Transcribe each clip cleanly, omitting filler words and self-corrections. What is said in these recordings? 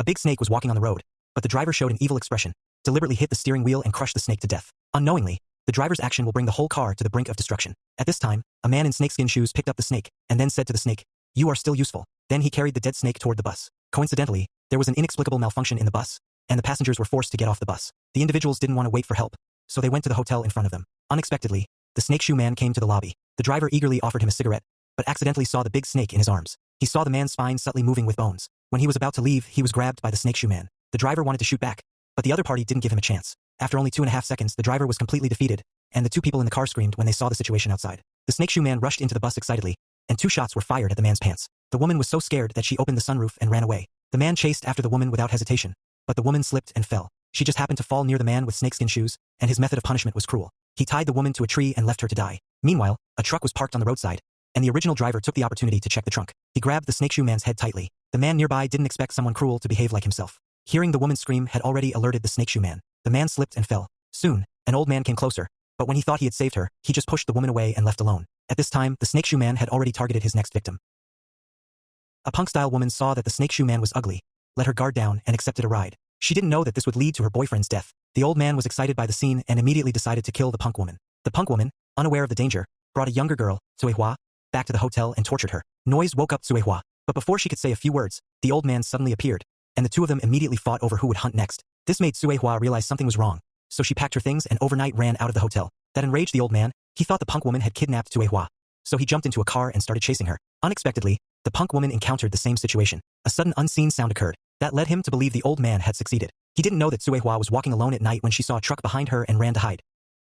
A big snake was walking on the road, but the driver showed an evil expression, deliberately hit the steering wheel and crushed the snake to death. Unknowingly, the driver's action will bring the whole car to the brink of destruction. At this time, a man in snakeskin shoes picked up the snake, and then said to the snake, "You are still useful." Then he carried the dead snake toward the bus. Coincidentally, there was an inexplicable malfunction in the bus, and the passengers were forced to get off the bus. The individuals didn't want to wait for help, so they went to the hotel in front of them. Unexpectedly, the snake shoe man came to the lobby. The driver eagerly offered him a cigarette, but accidentally saw the big snake in his arms. He saw the man's spine subtly moving with bones. When he was about to leave, he was grabbed by the snake shoe man. The driver wanted to shoot back, but the other party didn't give him a chance. After only 2.5 seconds, the driver was completely defeated, and the two people in the car screamed when they saw the situation outside. The snake shoe man rushed into the bus excitedly, and 2 shots were fired at the man's pants. The woman was so scared that she opened the sunroof and ran away. The man chased after the woman without hesitation, but the woman slipped and fell. She just happened to fall near the man with snakeskin shoes, and his method of punishment was cruel. He tied the woman to a tree and left her to die. Meanwhile, a truck was parked on the roadside, and the original driver took the opportunity to check the trunk. He grabbed the snake shoe man's head tightly. The man nearby didn't expect someone cruel to behave like himself. Hearing the woman's scream had already alerted the snake shoe man. The man slipped and fell. Soon, an old man came closer, but when he thought he had saved her, he just pushed the woman away and left alone. At this time, the snake shoe man had already targeted his next victim. A punk-style woman saw that the snake shoe man was ugly, let her guard down, and accepted a ride. She didn't know that this would lead to her boyfriend's death. The old man was excited by the scene and immediately decided to kill the punk woman. The punk woman, unaware of the danger, brought a younger girl, Suehua, back to the hotel and tortured her. Noise woke up Suehua, but before she could say a few words, the old man suddenly appeared, and the two of them immediately fought over who would hunt next. This made Suehua realize something was wrong, so she packed her things and overnight ran out of the hotel. That enraged the old man. He thought the punk woman had kidnapped Suehua, so he jumped into a car and started chasing her. Unexpectedly, the punk woman encountered the same situation. A sudden unseen sound occurred that led him to believe the old man had succeeded. He didn't know that Suehua was walking alone at night when she saw a truck behind her and ran to hide.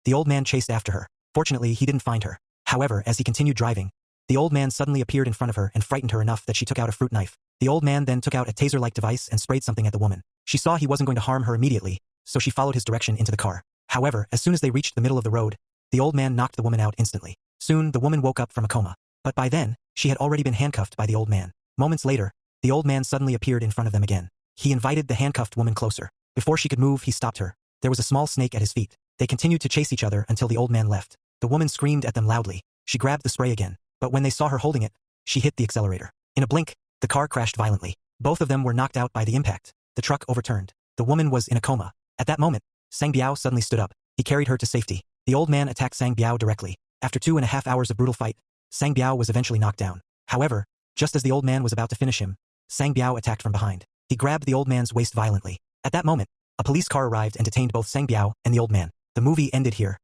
The old man chased after her. Fortunately, he didn't find her. However, as he continued driving, the old man suddenly appeared in front of her and frightened her enough that she took out a fruit knife. The old man then took out a taser-like device and sprayed something at the woman. She saw he wasn't going to harm her immediately, so she followed his direction into the car. However, as soon as they reached the middle of the road, the old man knocked the woman out instantly. Soon, the woman woke up from a coma, but by then, she had already been handcuffed by the old man. Moments later, the old man suddenly appeared in front of them again. He invited the handcuffed woman closer. Before she could move, he stopped her. There was a small snake at his feet. They continued to chase each other until the old man left. The woman screamed at them loudly. She grabbed the spray again, but when they saw her holding it, she hit the accelerator. In a blink, the car crashed violently. Both of them were knocked out by the impact. The truck overturned. The woman was in a coma. At that moment, Sang Biao suddenly stood up. He carried her to safety. The old man attacked Sang Biao directly. After 2.5 hours of brutal fight, Sang Biao was eventually knocked down. However, just as the old man was about to finish him, Sang Biao attacked from behind. He grabbed the old man's waist violently. At that moment, a police car arrived and detained both Sang Biao and the old man. The movie ended here.